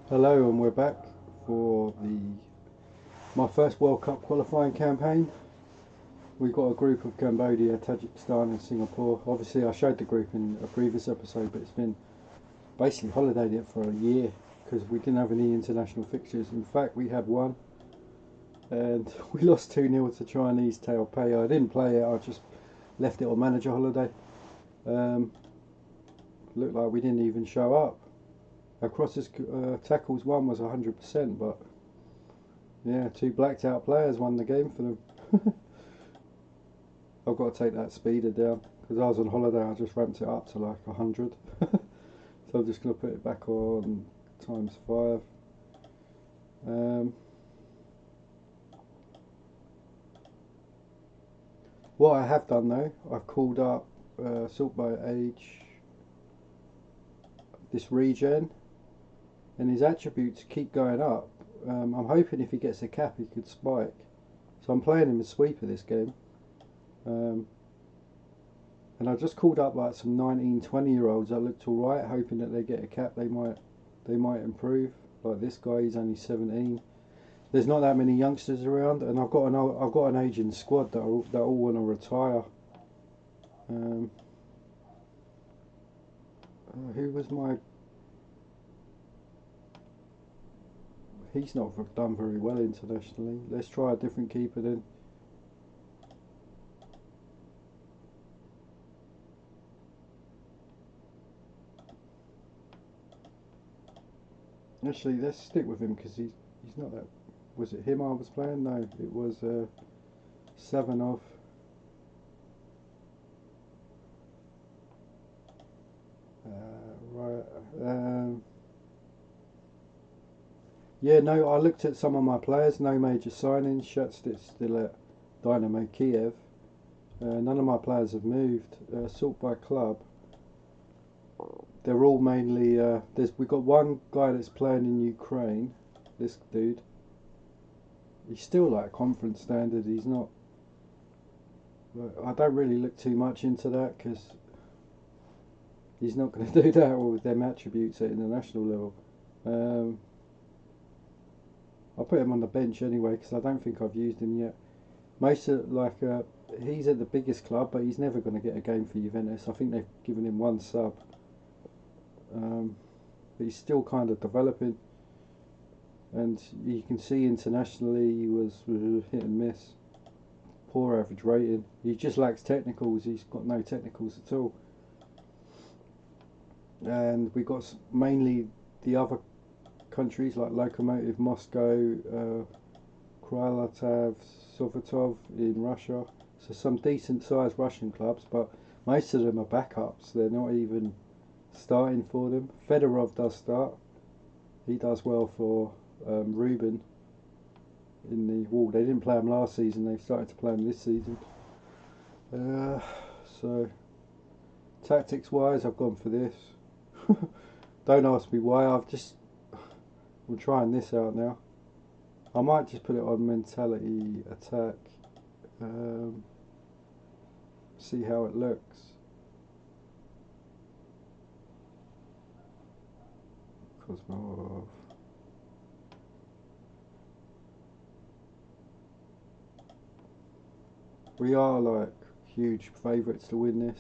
Hello, and we're back for my first World Cup qualifying campaign. We've got a group of Cambodia, Tajikistan and Singapore. Obviously I showed the group in a previous episode, but it's been basically holidayed it for a year because we didn't have any international fixtures. In fact, we had one and we lost 2-0 to Chinese Taipei. I didn't play it, I just left it on manager holiday. Looked like we didn't even show up. Our crosses tackles one was 100%, but yeah, two blacked out players won the game for them. I've got to take that speeder down because I was on holiday. I just ramped it up to like 100. So I'm just going to put it back on ×5. What I have done though, I've called up sort by age, this regen, and his attributes keep going up. I'm hoping if he gets a cap he could spike. So I'm playing him as sweeper this game. And I just called up like some 19, 20-year-olds that looked alright, hoping that they get a cap, they might improve. Like this guy, he's only 17. There's not that many youngsters around, and I've got an aging squad that all want to retire. Who was my? He's not done very well internationally. Let's try a different keeper then. Actually, let's stick with him because he's not that. Was it him I was playing? No, it was Savanov. Right. Yeah, no, I looked at some of my players. No major signings. Shatstit's still at Dynamo Kiev. None of my players have moved. Sort by club. They're all mainly. We've got one guy that's playing in Ukraine. This dude. He's still like conference standard. He's not. I don't really look too much into that because he's not going to do that with them attributes at international level. I'll put him on the bench anyway because I don't think I've used him yet. Most of he's at the biggest club, but he's never going to get a game for Juventus. I think they've given him one sub. But he's still kind of developing, and you can see internationally he was hit and miss. Poor average rating. He just lacks technicals. He's got no technicals at all. And we got mainly the other countries like Lokomotiv Moscow, Krylov, Sovetov in Russia. So some decent sized Russian clubs, but most of them are backups. They're not even starting for them. Fedorov does start. He does well for Rubin in the wall. They didn't play him last season. They've started to play him this season. So tactics wise, I've gone for this. Don't ask me why. I'm trying this out now. I might just put it on mentality attack. See how it looks. Cosmov. We are like huge favourites to win this.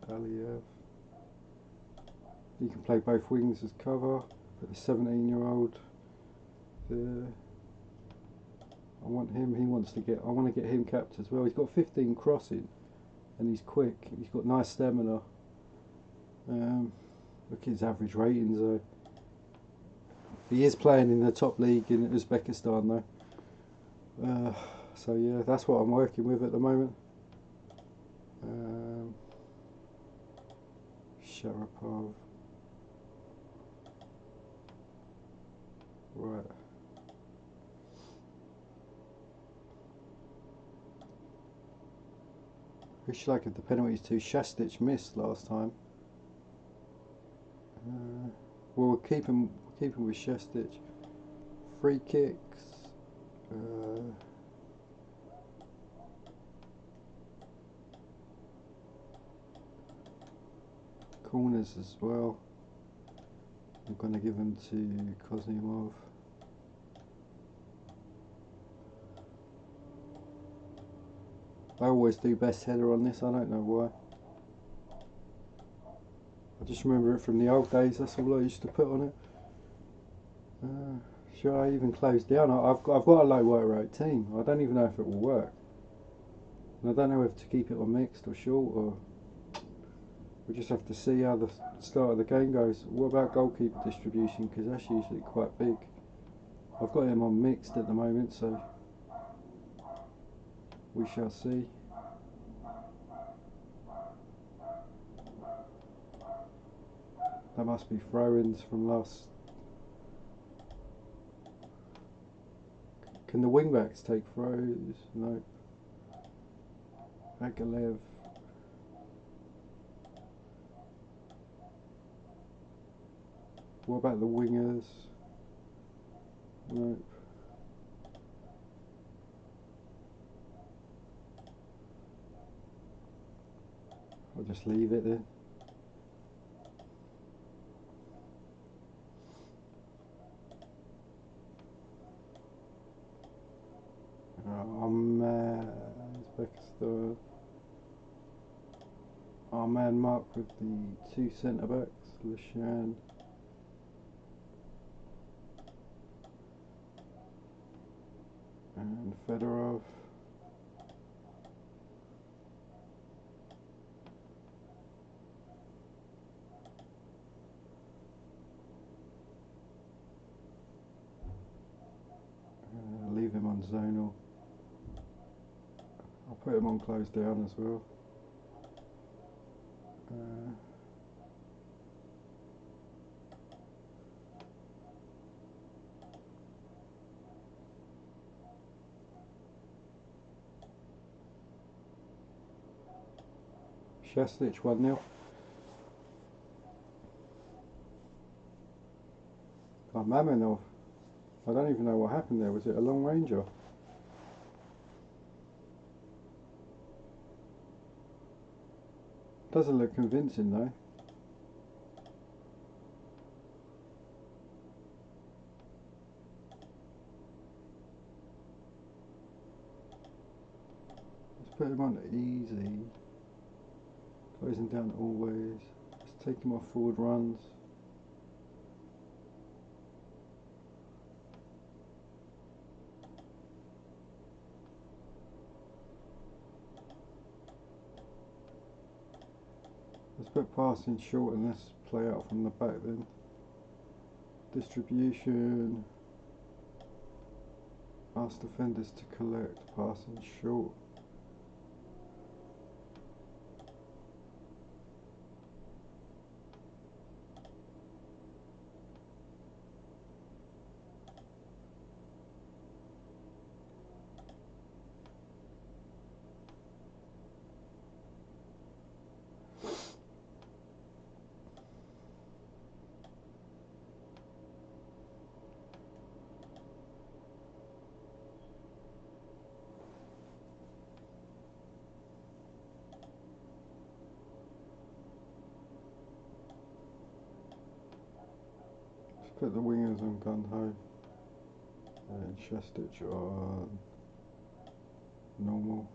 Aliyev. You can play both wings as cover. Put the 17-year-old there. I want him. I want to get him capped as well. He's got 15 crossing, and he's quick. He's got nice stamina. Look at his average ratings though. He is playing in the top league in Uzbekistan though. So yeah, that's what I'm working with at the moment. Sharapov. Right. Who should I give the penalties to? Shastic missed last time. We'll keep him with Shastic. Free kicks. corners as well. I'm going to give them to Kozniemov. I always do best header on this, I don't know why. I just remember it from the old days, that's all I used to put on it. Should I even close down? I've got a low work rate team. I don't even know if it will work. And I don't know whether to keep it on mixed or short, or we just have to see how the start of the game goes. What about goalkeeper distribution? Because that's usually quite big. I've got him on mixed at the moment, so we shall see. That must be throw-ins from last. Can the wing-backs take throws? No. Agalev. What about the wingers? Nope. I'll just leave it then. Uzbekistan. Our man Mark with the two centre backs, Lashan and Fedorov. Leave him on zonal. I'll put him on close down as well. Shastic 1-0. Oh, Mamonov. I don't even know what happened there. Was it a long ranger? Doesn't look convincing though. Let's put him on easy. Closing down always. Let's take him off forward runs. Let's put passing short and let's play out from the back then. Distribution. Ask defenders to collect, passing short. Put the wingers on gun ho and Shastic on normal.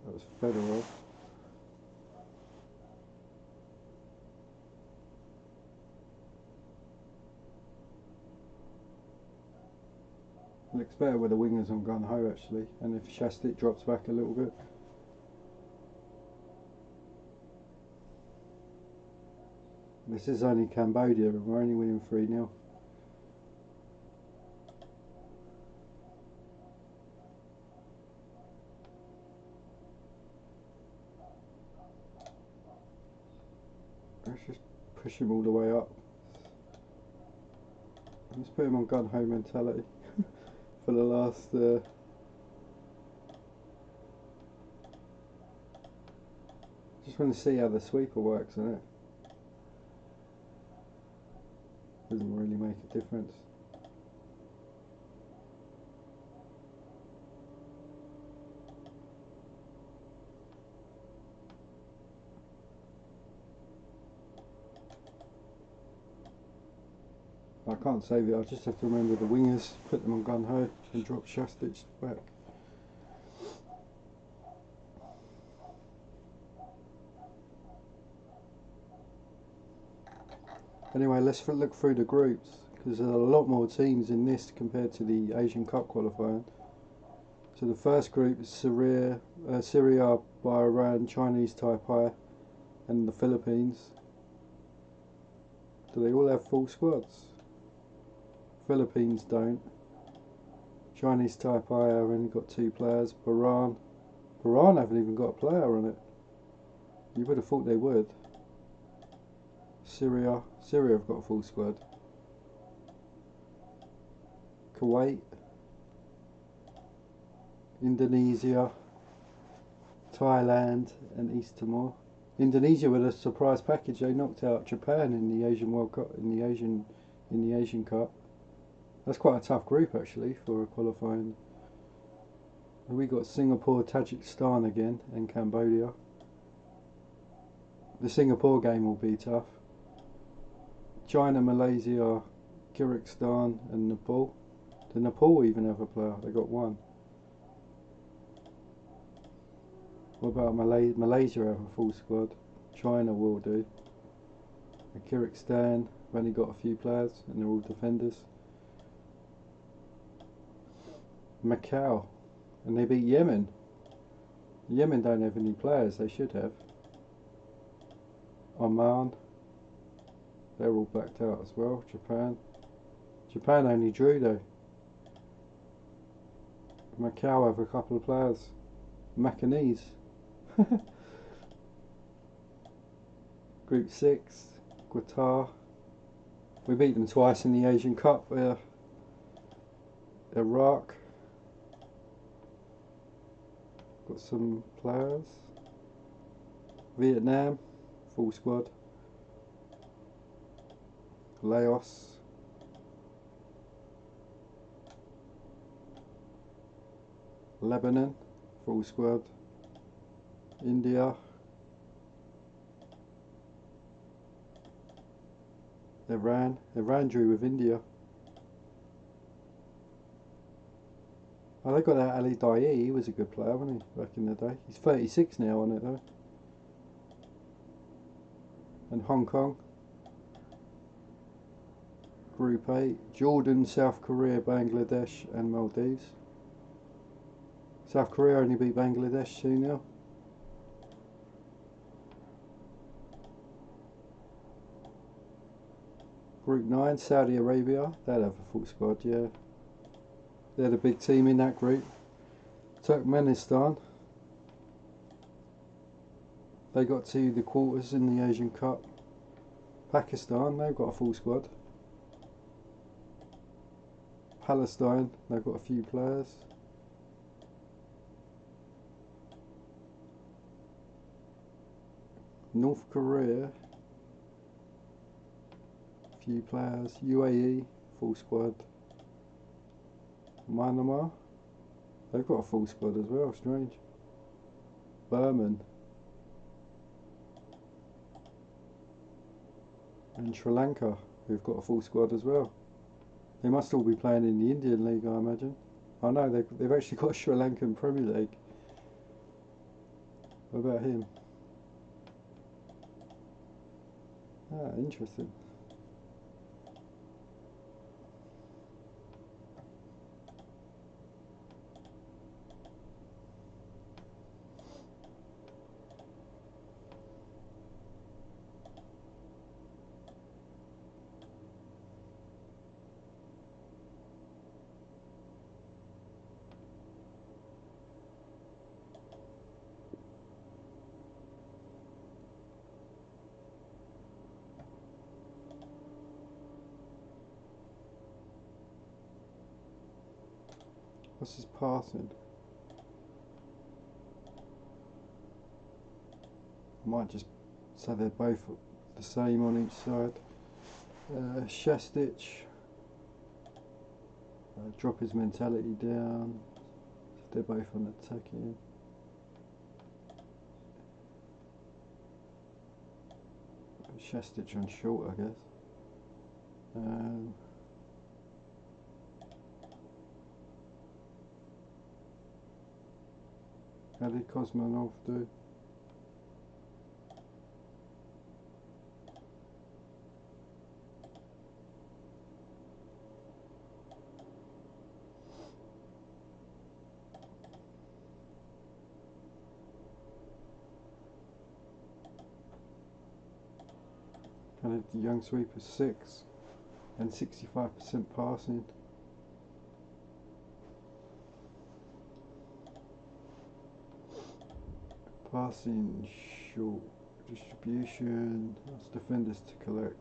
That was Fedorov. Looks better with the wingers on gun ho actually, and if Shastic drops back a little bit. This is only Cambodia, and we're only winning 3-0. Let's just push him all the way up. Let's put him on gun ho mentality for the last Just want to see how the sweeper works on it. Doesn't really make a difference. I can't save it, I just have to remember the wingers, put them on gun ho and drop Shastich back. Anyway, let's look through the groups, because there's a lot more teams in this compared to the Asian Cup qualifying. So the first group is Syria, Bahrain, Chinese Taipei and the Philippines. Do they all have full squads? Philippines don't. Chinese Taipei have only got 2 players. Bahrain haven't even got a player on it. You would have thought they would. Syria have got a full squad. Kuwait, Indonesia, Thailand and East Timor. Indonesia with a surprise package, they knocked out Japan in the Asian World Cup, in the Asian Cup. That's quite a tough group actually for a qualifying. We got Singapore, Tajikistan again and Cambodia. The Singapore game will be tough. China, Malaysia, Kyrgyzstan and Nepal. Did Nepal even have a player? They got 1. What about Malaysia have a full squad? China will do. And Kyrgyzstan have only got a few players and they're all defenders. Macau, and they beat Yemen. Yemen don't have any players, they should have. Oman, they're all backed out as well. Japan only drew though. Macau have a couple of players. Macanese. Group 6, Qatar. We beat them twice in the Asian Cup. Iraq. Got some players. Vietnam, full squad. Laos. Lebanon, full squad. India. Iran drew with India. Oh, they got that Ali Dai, he was a good player, wasn't he, back in the day? He's 36 now on it though. And Hong Kong. Group 8, Jordan, South Korea, Bangladesh and Maldives. South Korea only beat Bangladesh 2-0. Group 9, Saudi Arabia, they'll have a full squad, yeah. They're the big team in that group. Turkmenistan, they got to the quarters in the Asian Cup. Pakistan, they've got a full squad. Palestine, they've got a few players. North Korea, few players. UAE, full squad. Myanmar, they've got a full squad as well, strange. Burman. And Sri Lanka, who've got a full squad as well. They must all be playing in the Indian League, I imagine. Oh no, they've actually got a Sri Lankan Premier League. What about him? Ah, interesting. What's his passing? I might just so they're both the same on each side. Shastich, drop his mentality down. They're both on attacking. Shastich on short, I guess. How did Kosmanov do? How did the young sweeper 6 and 65% passing? Passing short, distribution, that's defenders to collect.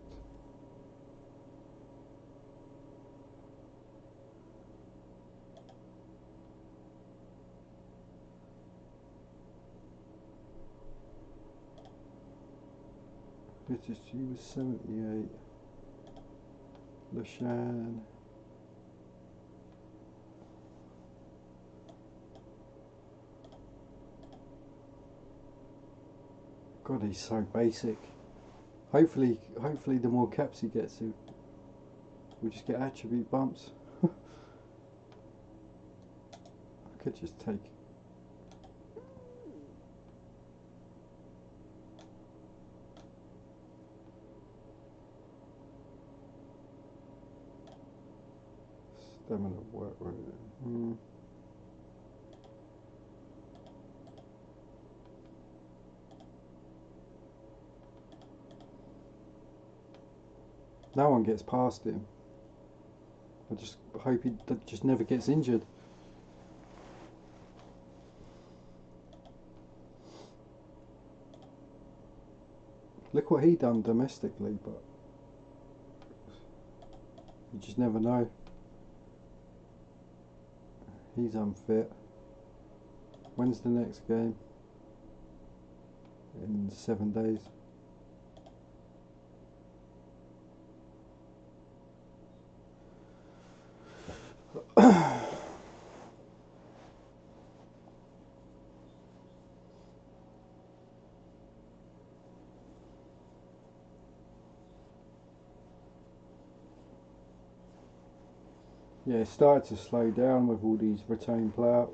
British G was 78. Lashan. God, he's so basic. Hopefully the more caps he gets, we'll just get attribute bumps. I could just take. Stamina work rate. No one gets past him. I just hope he just never gets injured. Look what he done domestically, but you just never know. He's unfit. When's the next game? In 7 days. Yeah, it started to slow down with all these retained player,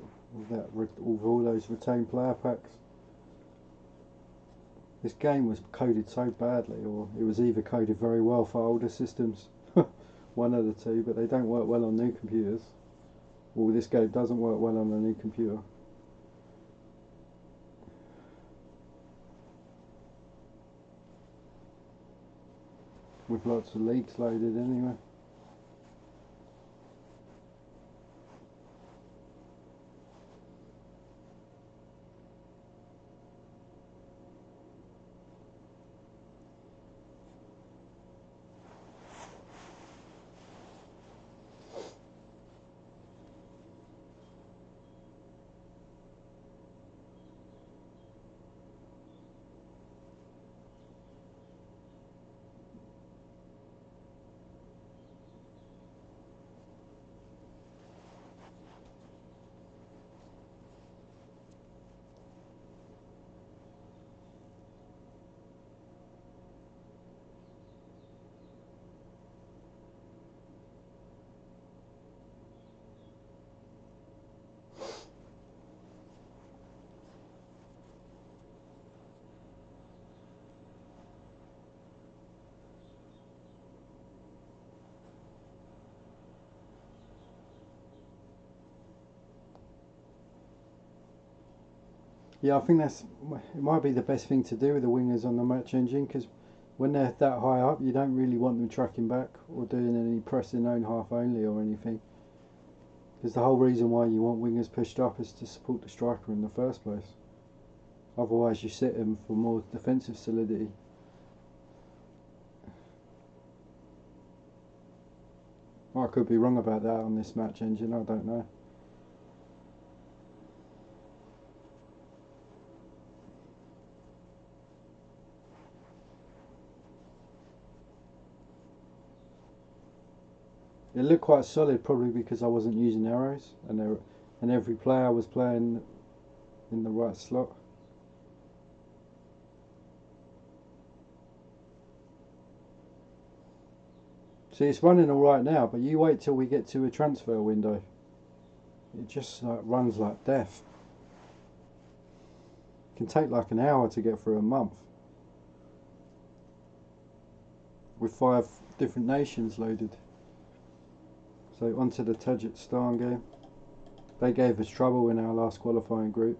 with all those retained player packs. This game was coded so badly, or it was either coded very well for older systems, one of the two, but they don't work well on new computers. Well, this game doesn't work well on a new computer. With lots of leaks loaded anyway. Yeah, I think it might be the best thing to do with the wingers on the match engine, because when they're that high up, you don't really want them tracking back or doing any pressing own half only or anything. Because the whole reason why you want wingers pushed up is to support the striker in the first place. Otherwise, you sit them for more defensive solidity. I could be wrong about that on this match engine, I don't know. It looked quite solid, probably because I wasn't using arrows, and every player was playing in the right slot. See, it's running all right now, but you wait till we get to a transfer window. It just like runs like death. It can take like an hour to get through a month with 5 different nations loaded. So onto the Tajikistan game. They gave us trouble in our last qualifying group.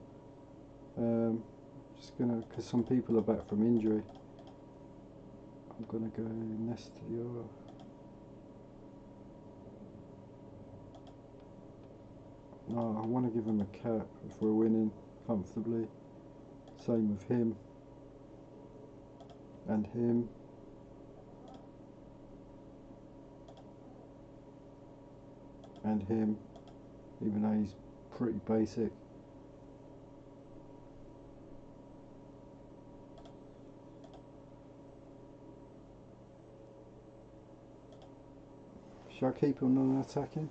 Just gonna, because some people are back from injury. I'm gonna go Nestio. No, I want to give him a cap if we're winning comfortably. Same with him. And him. And him. Even though he's pretty basic. Should I keep him non-attacking?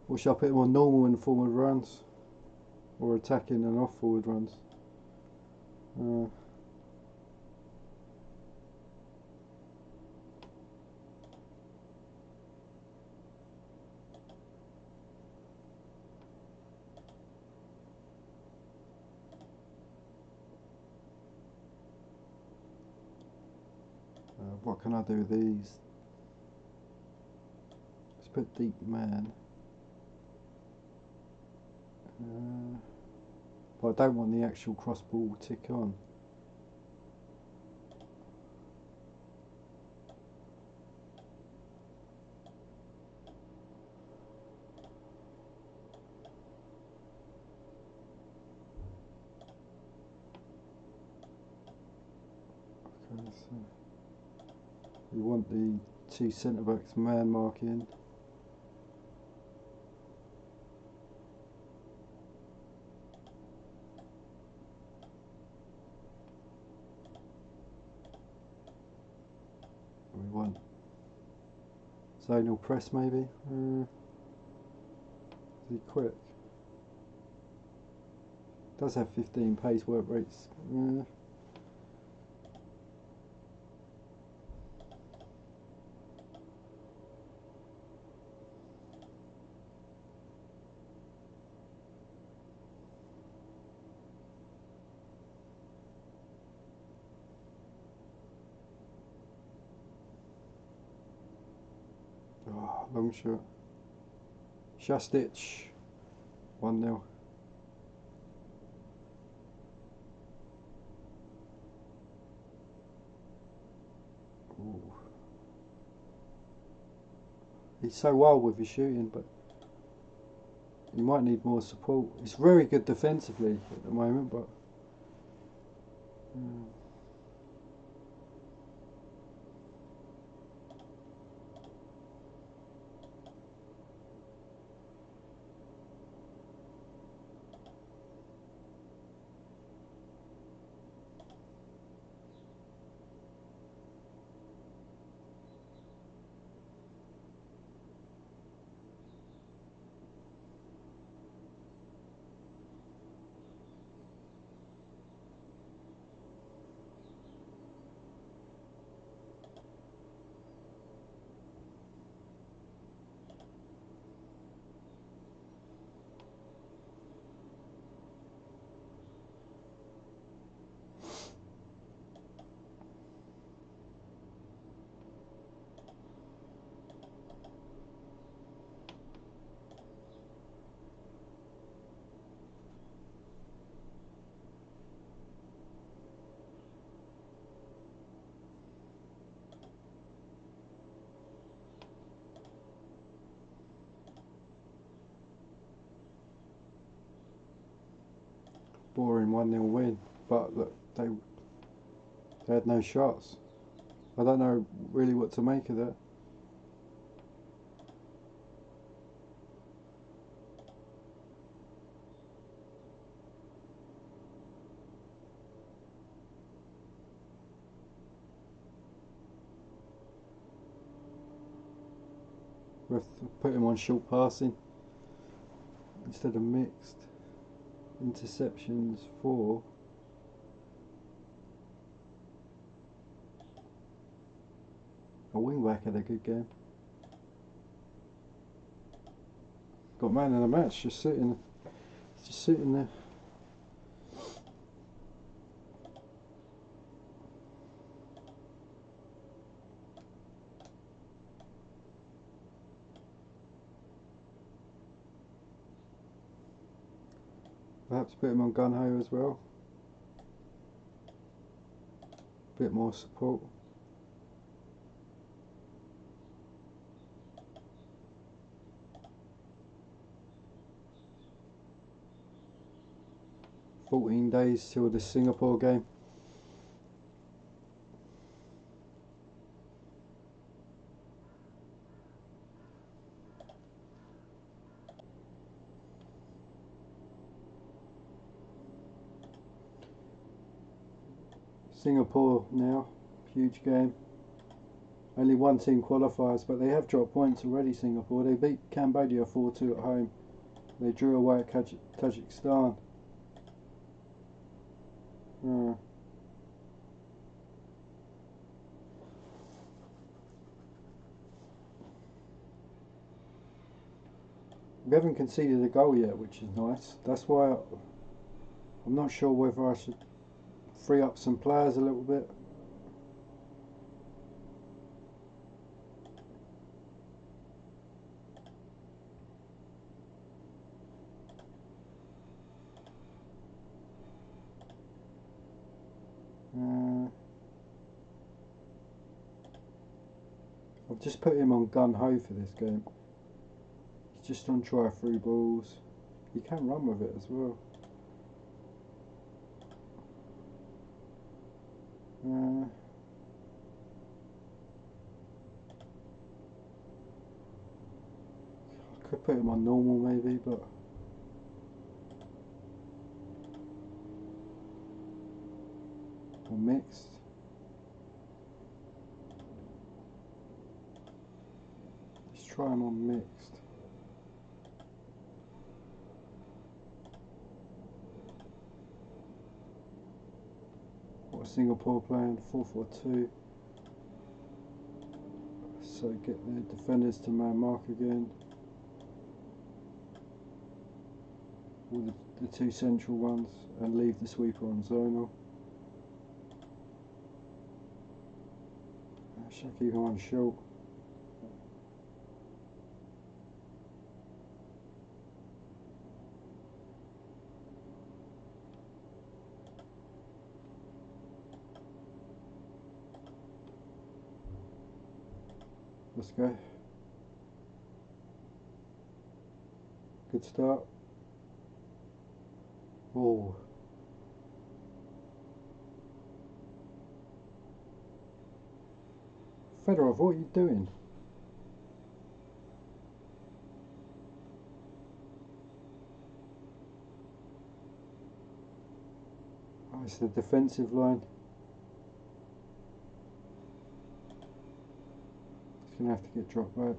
Or should I put him on normal and forward runs? Or attacking and off forward runs? What can I do with these? Let's put deep man. But I don't want the actual cross ball tick on. Okay, so we want the 2 centre backs man marking. We want zonal press maybe. Is he quick? Does have 15 pace work rates. Oh, long shot. Shastich. 1-0. Ooh. He's so wild with his shooting, but he might need more support. He's very good defensively at the moment, but boring 1-0 win. But look, they had no shots. I don't know really what to make of that. We'll have to put him on short passing instead of mixed. Interceptions 4. A wing back had a good game. Got man in the match, just sitting there. Perhaps put him on gun ho as well. Bit more support. "14 days till the Singapore game." Singapore now, huge game. Only one team qualifies, but they have dropped points already. Singapore, they beat Cambodia 4-2 at home. They drew away at Tajikistan. We haven't conceded a goal yet, which is nice. That's why I'm not sure whether I should free up some players a little bit. I've just put him on gun ho for this game. He's just on try through balls. He can run with it as well. I could put him on normal maybe, but or mixed. Let's try him on mixed. What Singapore playing 4-4-2. So get the defenders to man mark again. All the two central ones, and leave the sweeper on zonal. Should I keep him on short? Let's go. Good start. Oh. Fedorov, what are you doing? Oh, it's the defensive line. It's going to have to get dropped back.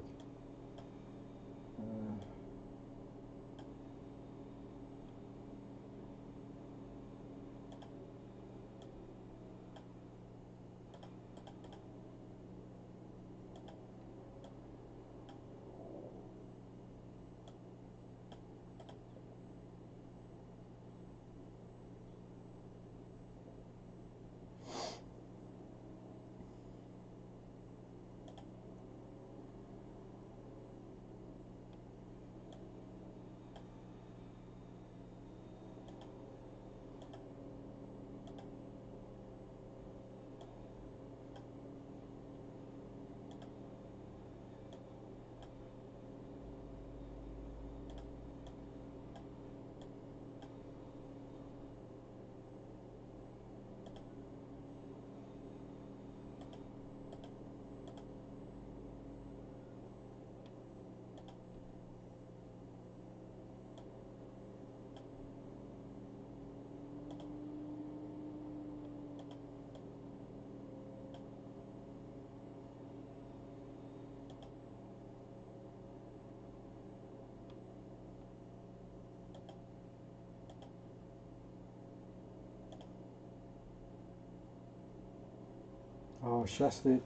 Oh, Shastic.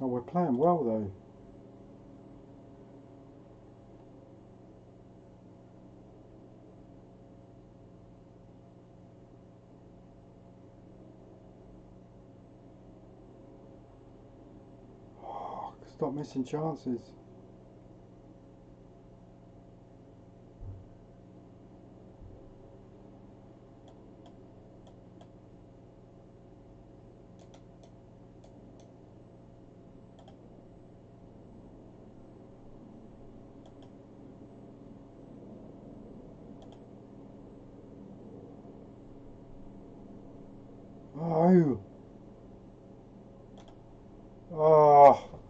Oh, we're playing well though. Oh, stop missing chances. Oh, oh,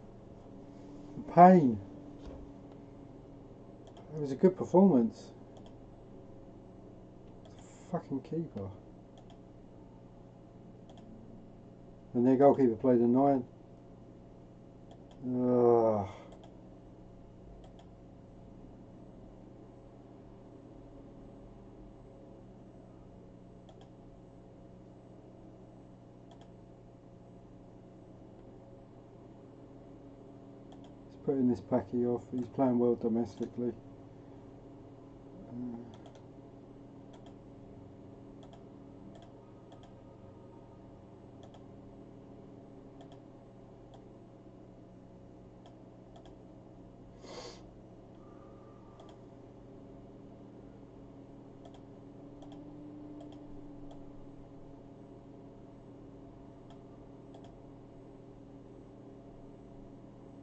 pain. It was a good performance. Fucking keeper. And their goalkeeper played a 9. Ugh. He's putting this packy off. He's playing well domestically.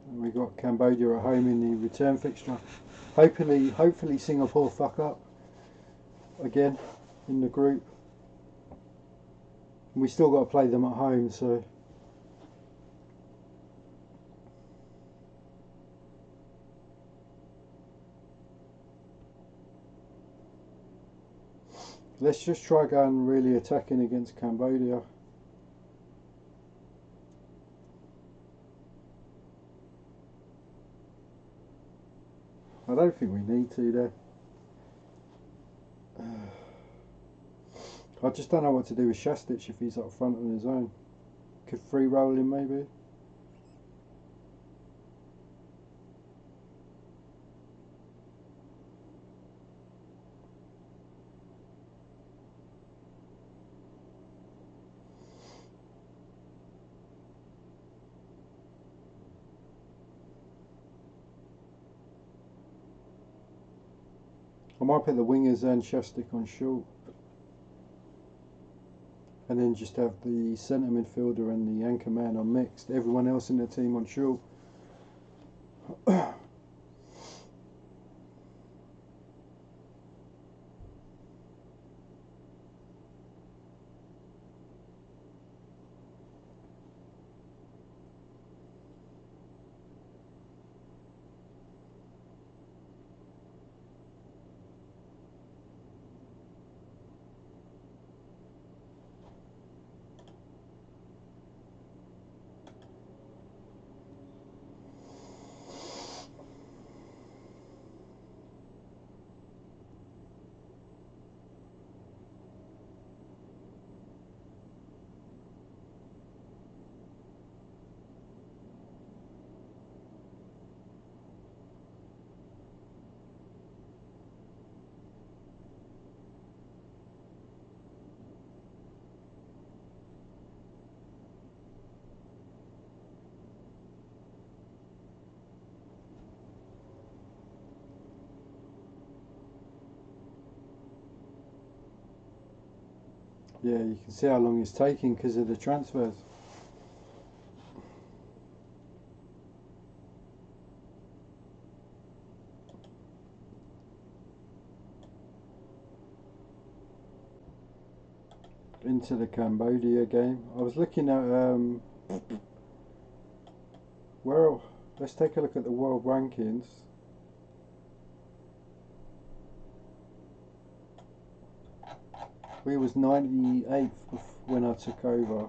And we got Cambodia at home in the return fixture. Hopefully Singapore fuck up again in the group. We still got to play them at home, so let's just try going really attacking against Cambodia. I don't think we need to though. I just don't know what to do with Shastic if he's up front on his own. Could free roll him maybe. I might put the wingers and Shastic on short. And then just have the centre midfielder and the anchor man on mixed. Everyone else in the team on short. Yeah, you can see how long it's taking because of the transfers. Into the Cambodia game. I was looking at well, let's take a look at the world rankings. We was 98th when I took over.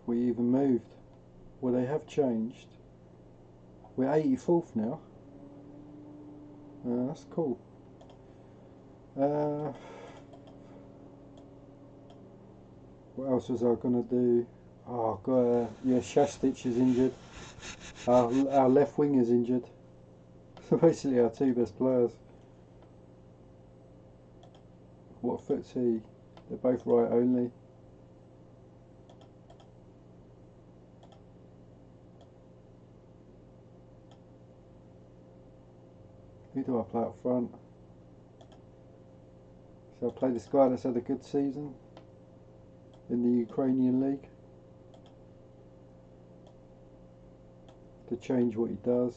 We even moved. Well, they have changed. We're 84th now. That's cool. What else was I gonna do? Oh, God, yeah, Shastich is injured. Our left wing is injured. So basically, our two best players. What foot's he? They're both right only. Who do I play up front? So I play this guy that's had a good season in the Ukrainian league to change what he does.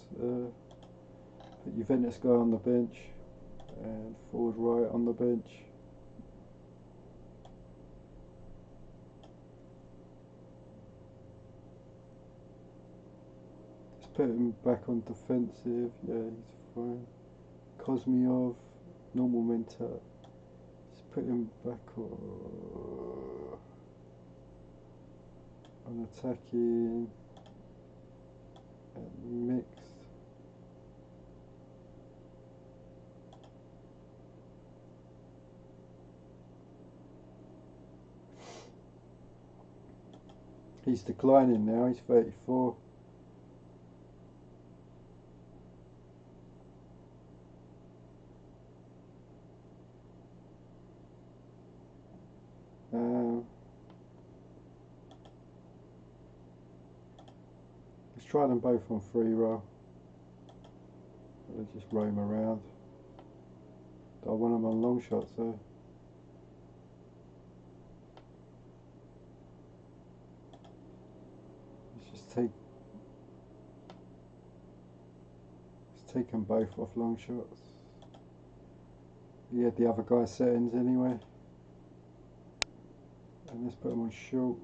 Put Juventus guy on the bench and forward right on the bench. Just put him back on defensive. Yeah, he's fine. Kosmiov, normal mental. Just put him back on attacking and mixed. He's declining now, he's 34. Let's try them both on free roll. They just roam around. I want them on long shots though. Let's take them both off long shots. He had the other guy's settings anyway. And let's put them on short.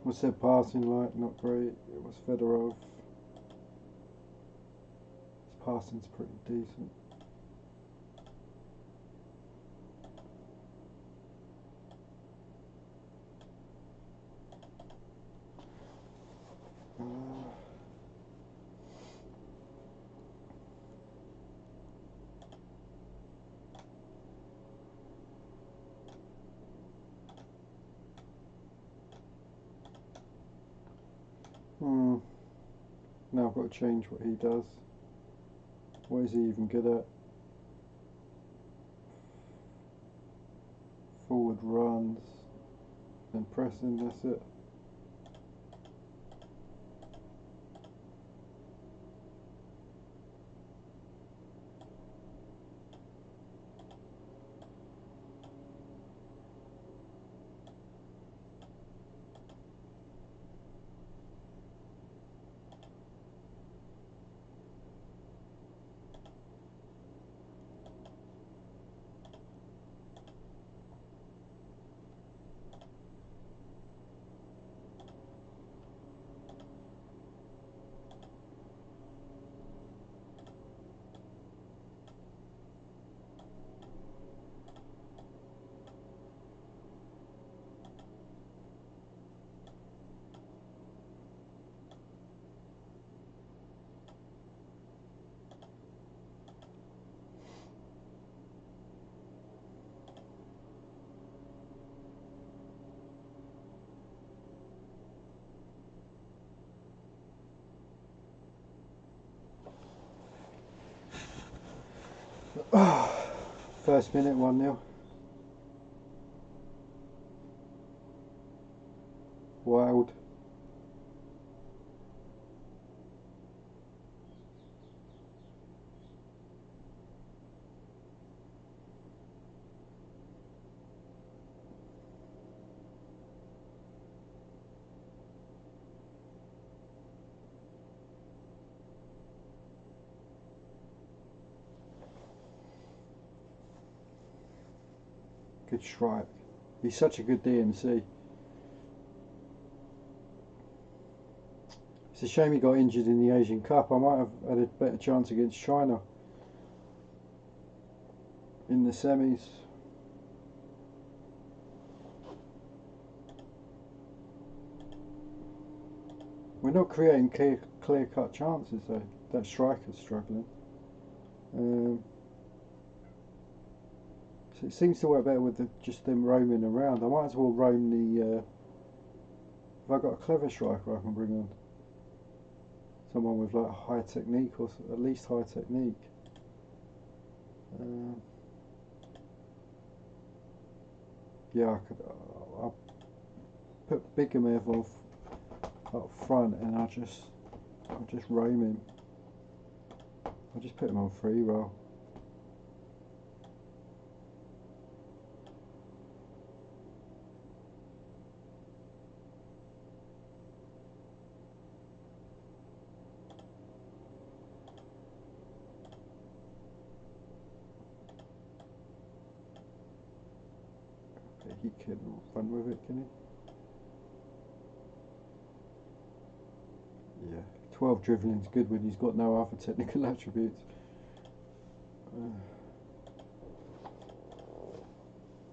What's their passing like? Not great. It was Fedorov. His passing's pretty decent. Now I've got to change what he does. What is he even good at? Forward runs and pressing, that's it. First minute 1-0. wild. Good strike. He's such a good DMC. It's a shame he got injured in the Asian Cup. I might have had a better chance against China in the semis. We're not creating clear-cut chances though. That striker's struggling. So it seems to work better with just them roaming around. I might as well roam the... Have I got a clever striker I can bring on? Someone with like high technique, or at least high technique. Yeah, I could... I'll put Bigamev off up front and I'll just roam him. I'll just put him on free roll. He can run with it, can he? Yeah, 12 dribbling's good when he's got no other technical attributes.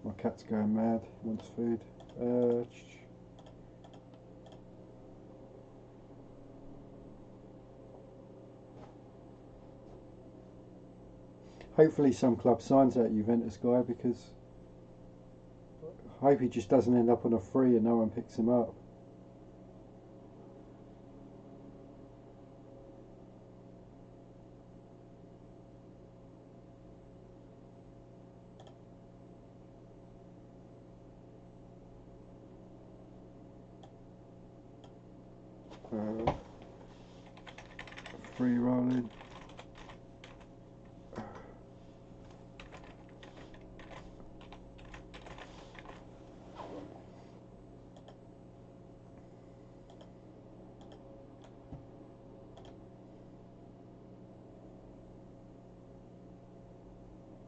My cat's going mad, he wants food. Hopefully some club signs that Juventus guy, because I hope he just doesn't end up on a free and no one picks him up. Free rolling.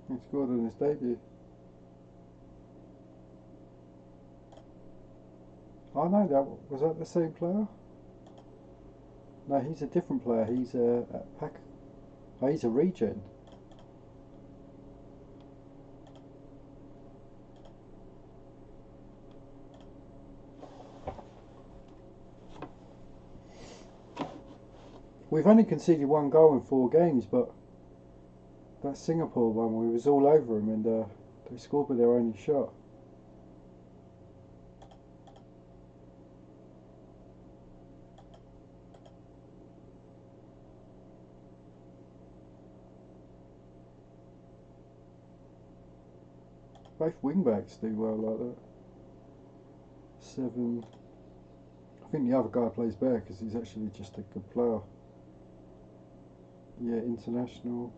He scored on his debut. Oh no, was that the same player? No, he's a different player. He's a pack. Oh, he's a regen. We've only conceded 1 goal in 4 games, but that Singapore one, we was all over them, and they scored with their only shot. Both wing backs do well like that. 7. I think the other guy plays better because he's actually just a good player. Yeah, international.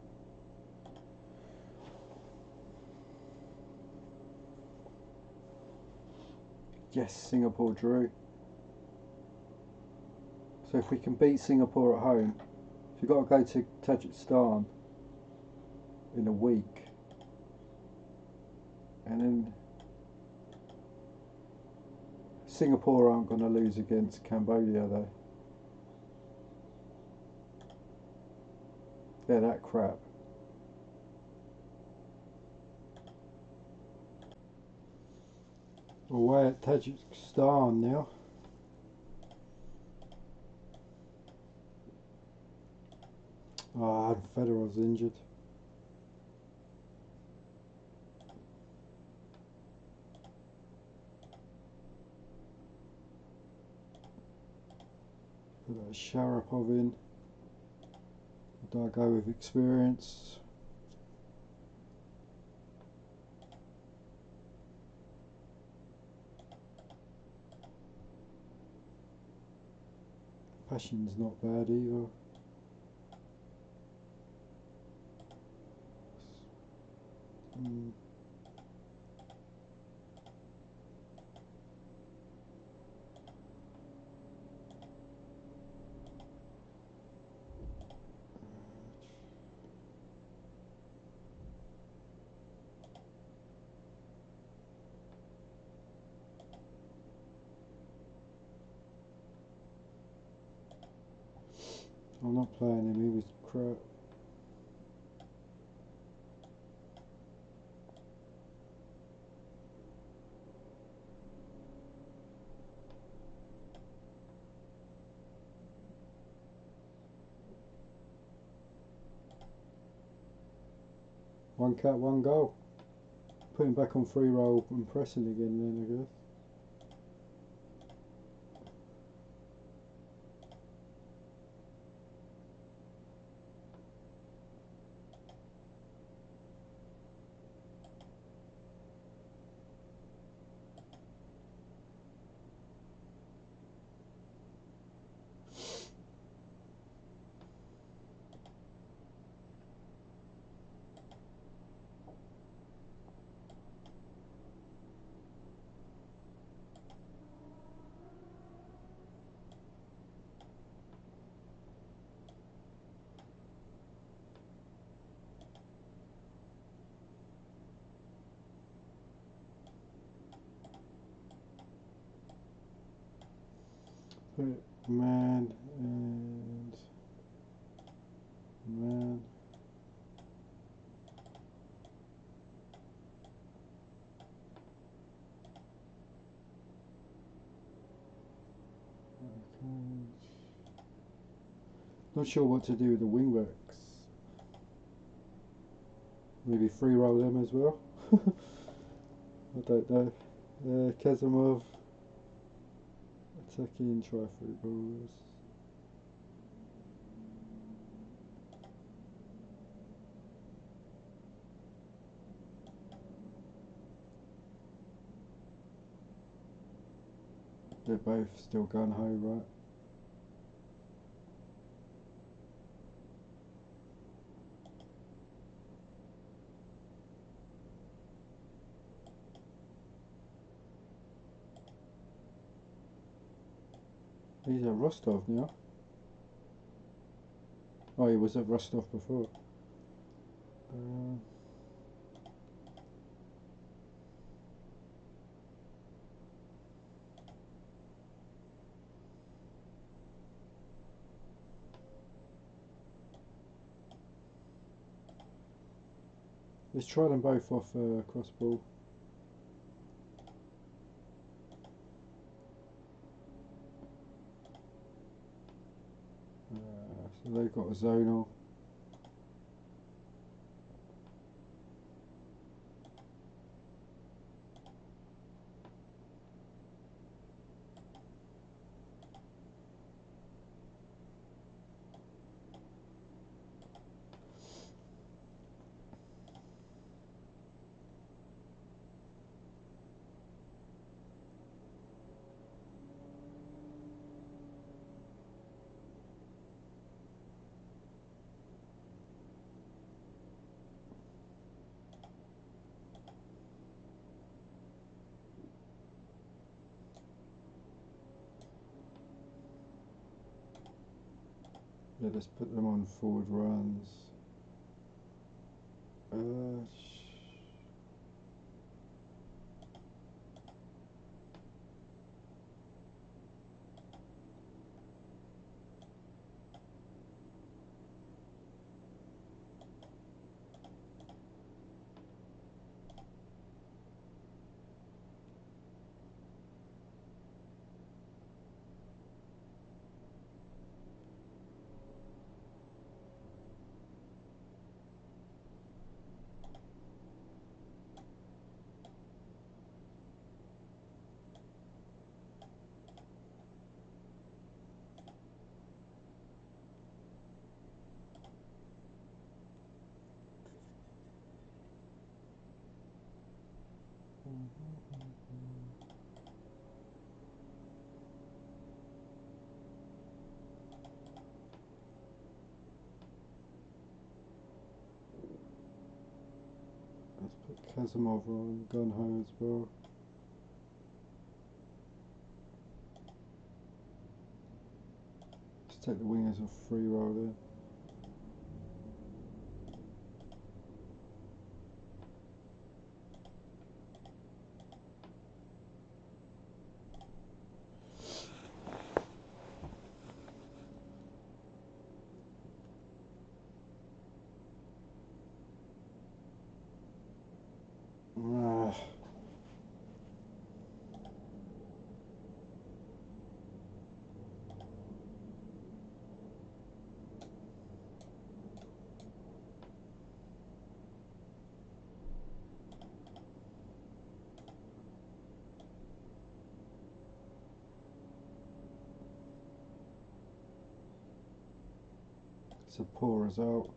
Yes, Singapore drew. So if we can beat Singapore at home, if you've got to go to Tajikistan in a week, and then Singapore aren't going to lose against Cambodia though. They're that crap. Away at Tajikistan now. Ah, Federer's injured. Put that Sharapov in. Do I go with experience? Passion's not bad either. I'm not playing him, he was crap. One cat, one goal. Put him back on free roll and pressing again then, I guess. Man and man. Not sure what to do with the wingbacks. Maybe free roll them as well. I don't know. Kazimov attacking, try free rolls. They're both still gun ho, right? He's at Rostov now. Oh, he was at Rostov before. Let's try them both off cross ball. So they've got a zonal. Yeah, let's put them on forward runs. Kazimov on gun-ho as well. Let's take the wingers off free roll there. It's a poor result.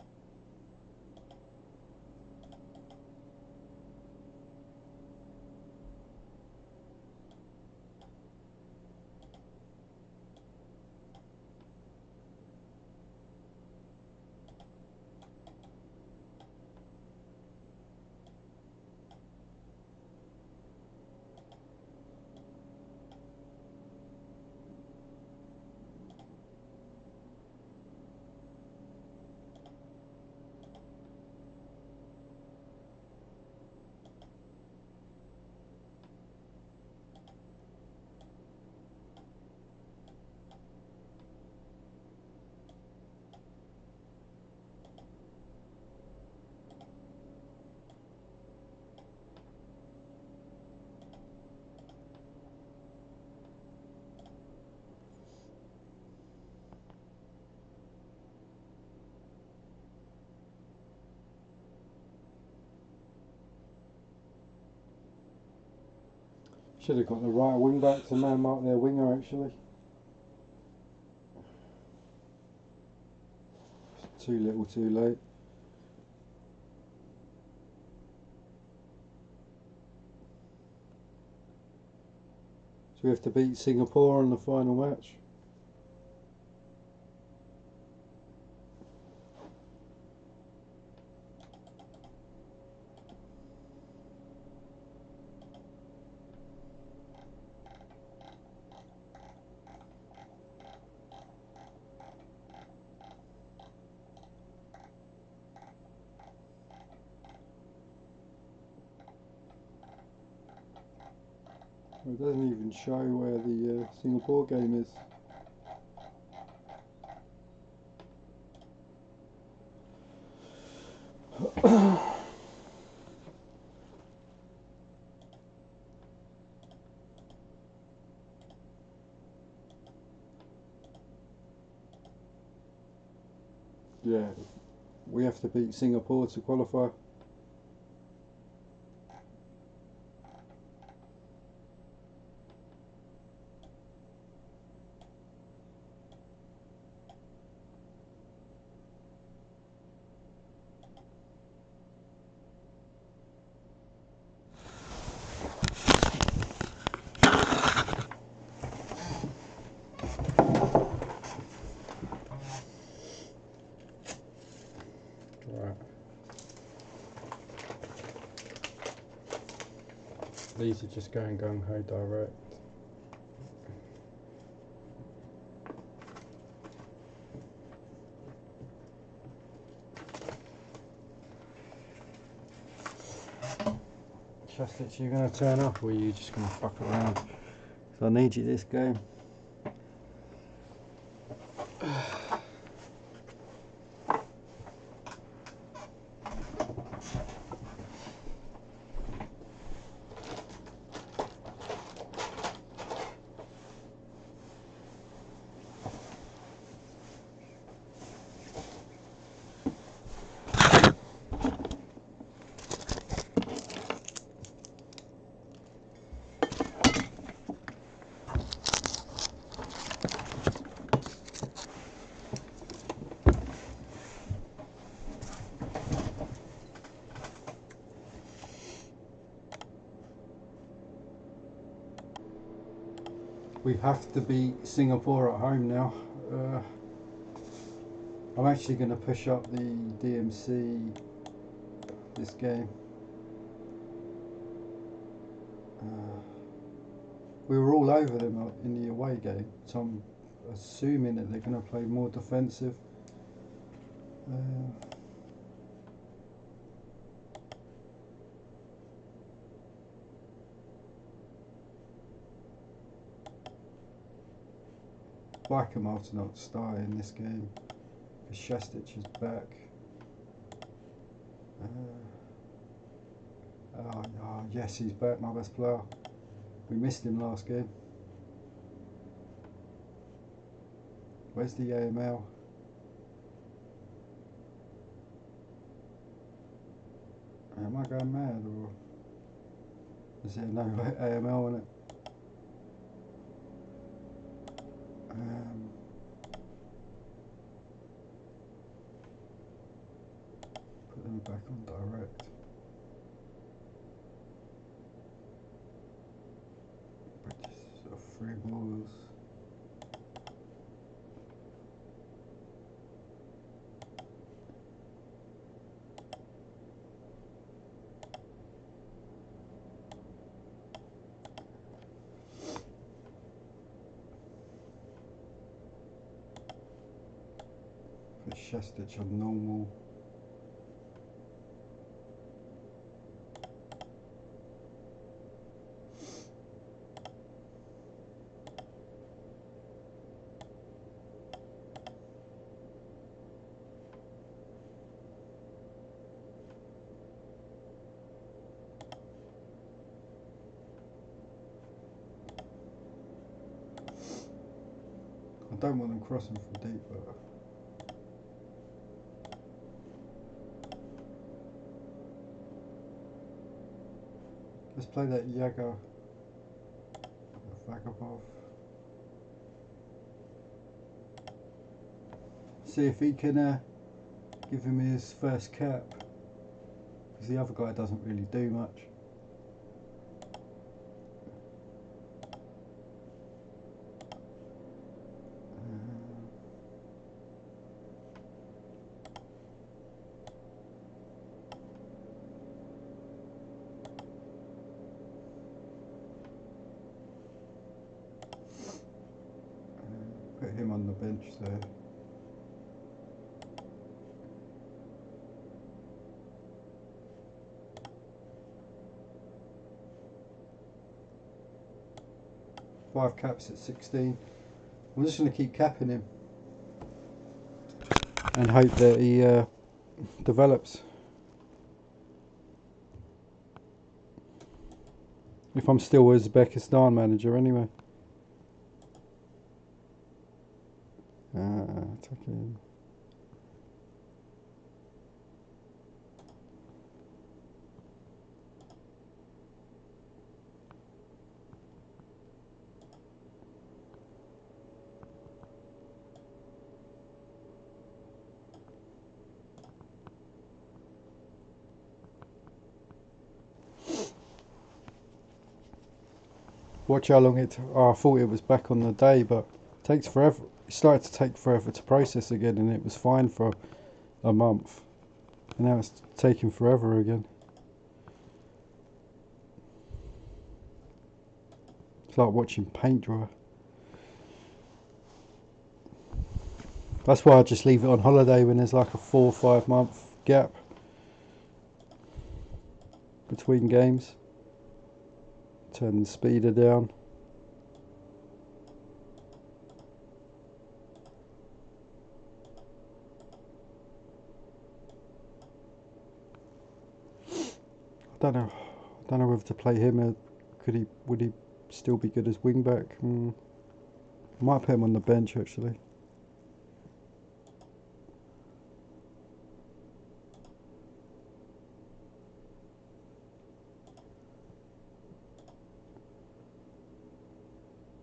Should have got the right wing back to man mark their winger actually. Too little too late. So we have to beat Singapore in the final match. It doesn't even show where the Singapore game is. Yeah, we have to beat Singapore to qualify. These are just going gung-ho direct. Trust that you're going to turn up, or are you just going to fuck around? Because I need you this game. We have to beat Singapore at home now. I'm actually going to push up the DMC this game. We were all over them in the away game, so I'm assuming that they're going to play more defensive. Blackham's not starting in this game because Shastic is back. Yes, he's back, my best player. We missed him last game. Where's the AML? Am I going mad, or is there no AML in it? Put them back on direct. Free balls. Put Shastic on normal. I don't want them crossing from deep, but let's play that Yaga Vagabov. See if he can give him his first cap, because the other guy doesn't really do much. Put him on the bench there. Five caps at 16. I'm just going to keep capping him and hope that he develops. If I'm still Uzbekistan manager anyway. Attacking. Watch how long it. Oh, I thought it was back on the day, but it takes forever. It started to take forever to process again, and it was fine for a month, and now it's taking forever again. It's like watching paint dry. That's why I just leave it on holiday when there's like a 4 or 5 month gap between games. Turn the speeder down. I don't know whether to play him. Would he still be good as wing back? I might put him on the bench actually.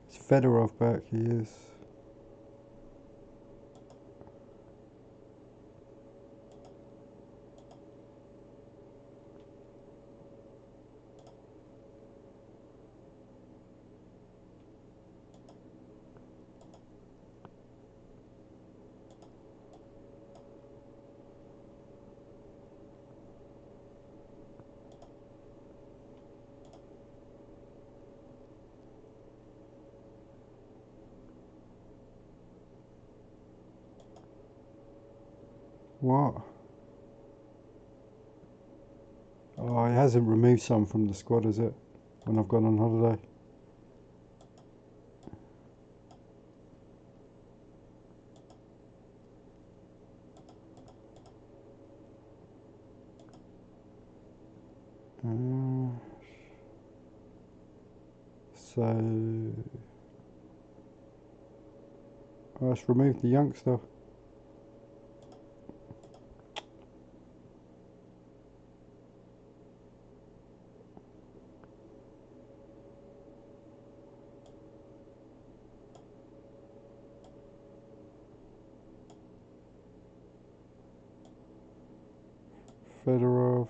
It's Fedorov back, he is. What? Oh, it hasn't removed some from the squad, has it? When I've gone on holiday. So let's remove the youngster. Fedorov.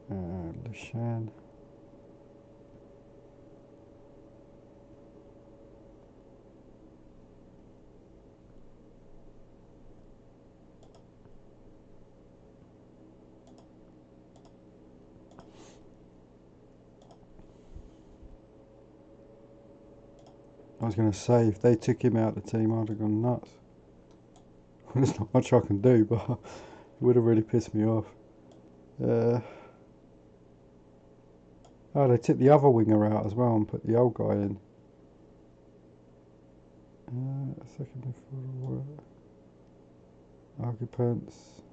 Lushan. I was going to say, if they took him out of the team, I'd have gone nuts. There's not much I can do, but it would have really pissed me off. Oh, they took the other winger out as well and put the old guy in. Second midfielder. Occupants.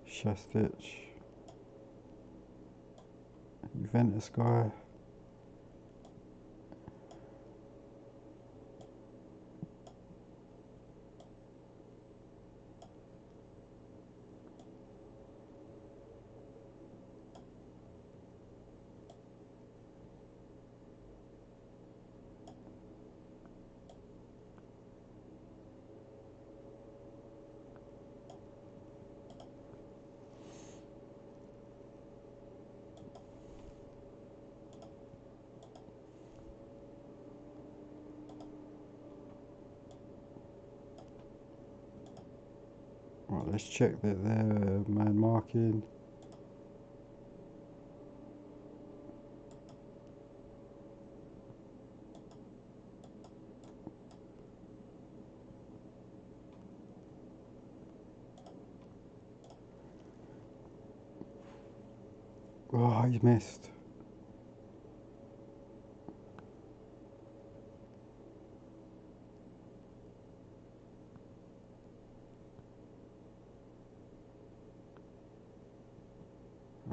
Shastic. Juventus guy. Right, let's check that they're man marking. Oh, he's missed.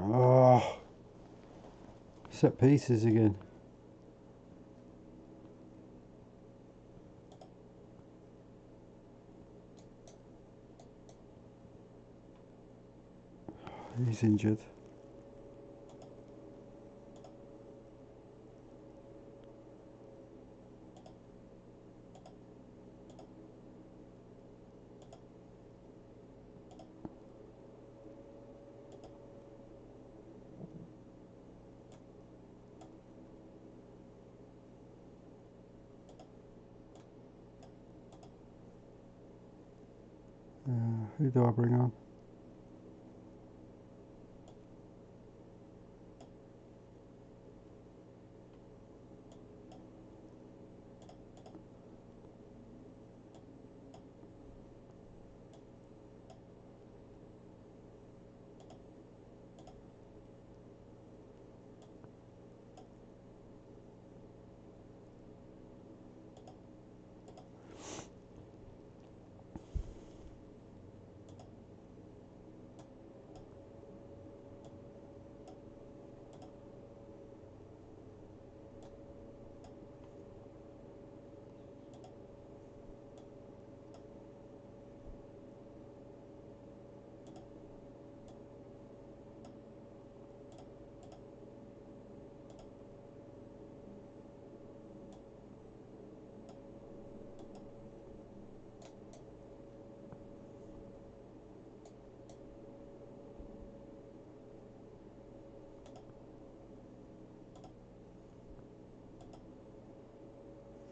Oh, set pieces again. He's injured. Who do I bring on?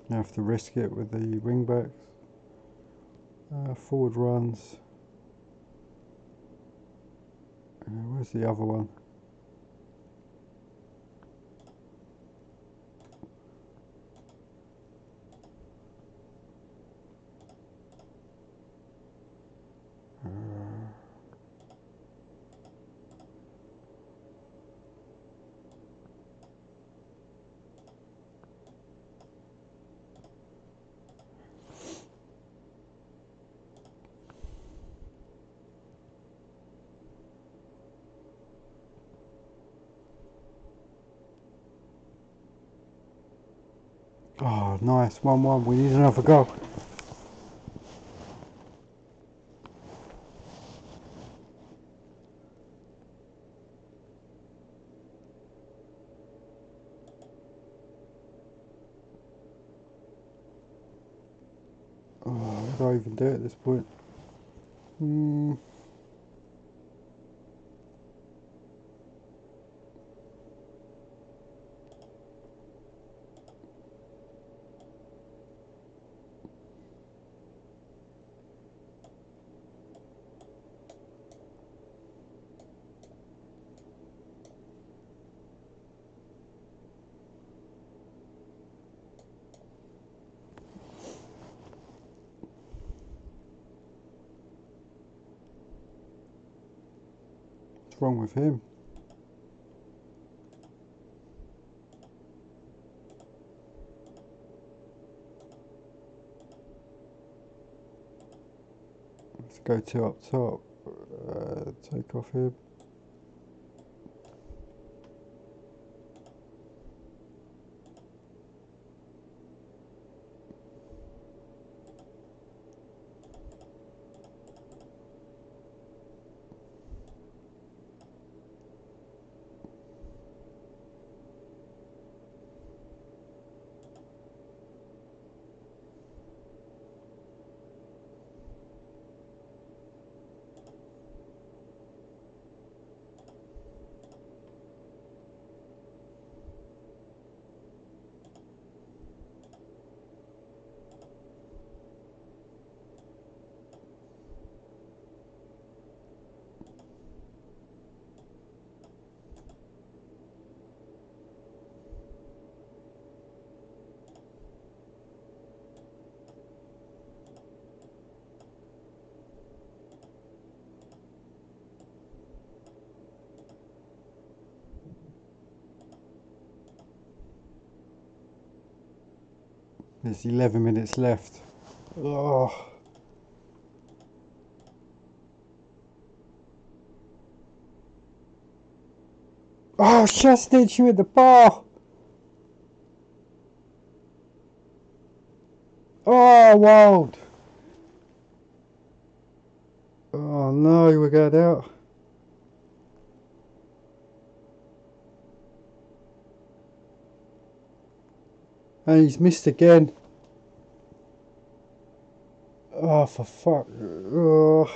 I have to risk it with the wing backs. Forward runs. Where's the other one? Oh, nice. 1-1. We need another goal. Oh, what do I even do at this point? What's wrong with him? Let's go to up top. Take off him. There's 11 minutes left. Oh. Oh, Shastic, you hit the bar! Oh, wild! Oh no, we're going out. And he's missed again. Oh, for fuck. Oh.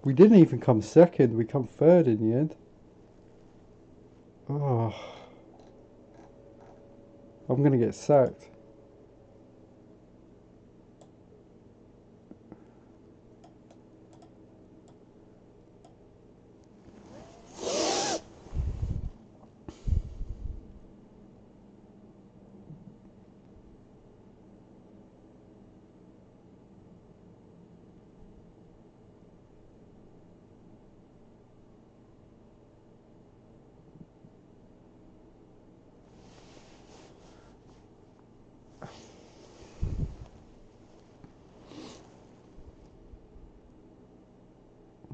We didn't even come second, we come third in the end. Oh. I'm gonna get sacked.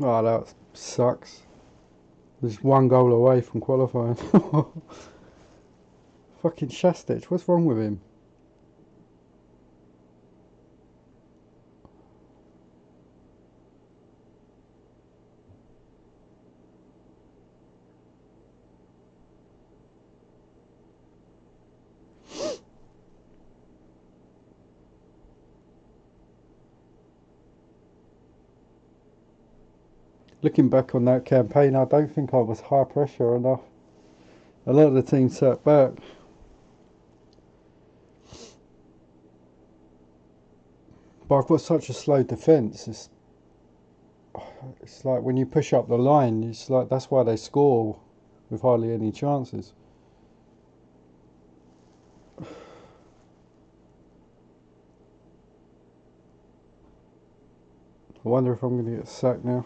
Oh, that sucks. Just one goal away from qualifying. Fucking Shastic, what's wrong with him? looking back on that campaign, I don't think I was high pressure enough. A lot of the teams sat back. But I've got such a slow defence. It's like when you push up the line, it's like that's why they score with hardly any chances. I wonder if I'm going to get sacked now.